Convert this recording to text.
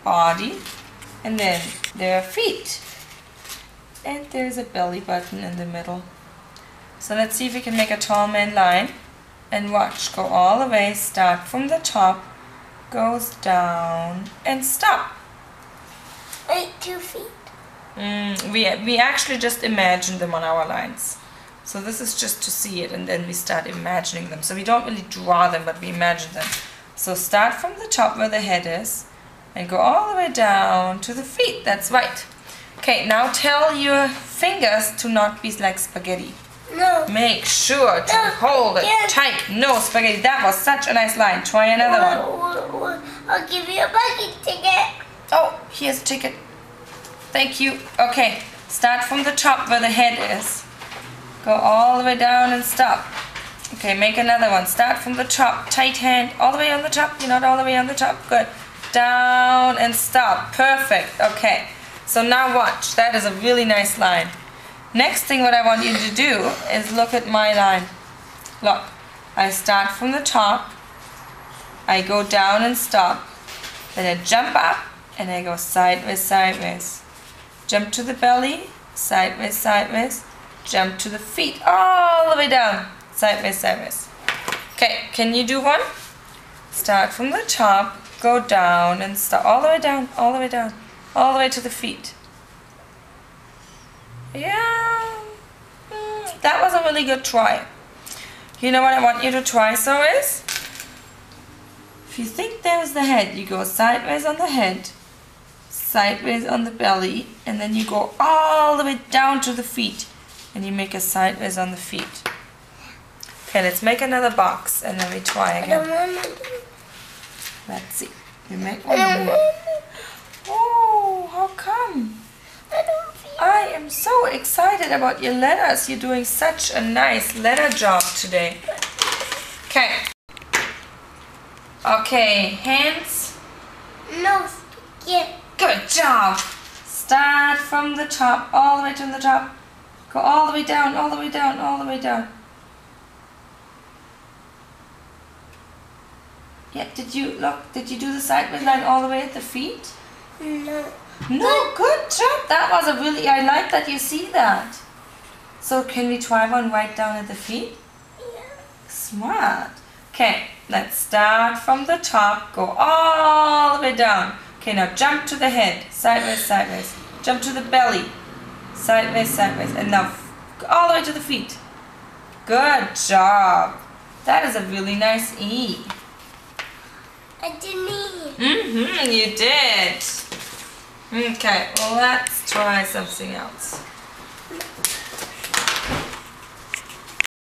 body, and then there are feet. And there's a belly button in the middle. So let's see if we can make a tall man line. And watch, go all the way, start from the top, goes down, and stop. Wait, 2 feet. We actually just imagine them on our lines. So this is just to see it, and then we start imagining them. So we don't really draw them, but we imagine them. So start from the top where the head is, and go all the way down to the feet. That's right. Okay, now tell your fingers to not be like spaghetti. No. Make sure to hold it tight. No spaghetti. That was such a nice line. Try another one. I'll give you a bucket ticket. Oh, here's a ticket. Thank you. Okay, start from the top where the head is. Go all the way down and stop. Okay, make another one. Start from the top. Tight hand. All the way on the top. You're not all the way on the top. Good. Down and stop. Perfect. Okay. So now watch. That is a really nice line. Next thing what I want you to do is look at my line. Look. I start from the top. I go down and stop. Then I jump up and I go sideways, sideways. Jump to the belly. Sideways, sideways. Jump to the feet all the way down. Sideways, sideways. Okay, can you do one? Start from the top, go down and stop. All the way down, all the way down. All the way to the feet. Yeah. That was a really good try. You know what I want you to try so is? If you think there's the head, you go sideways on the head, sideways on the belly, and then you go all the way down to the feet. And you make a sideways on the feet. Okay, let's make another box and then we try again. Let's see. You make one more. Oh, how come? I am so excited about your letters. You're doing such a nice letter job today. Okay. Okay, hands. No, yeah. Good job. Start from the top, all the way to the top. Go all the way down, all the way down, all the way down. Yeah, did you do the sideways line all the way at the feet? No. No, good job. That was a really, I like that you see that. So can we try one right down at the feet? Yeah. Smart. Okay, let's start from the top, go all the way down. Okay, now jump to the head, sideways, sideways. Jump to the belly. Sideways, sideways, and now all the way to the feet. Good job. That is a really nice E. I didn't eat. You did. Okay, well let's try something else.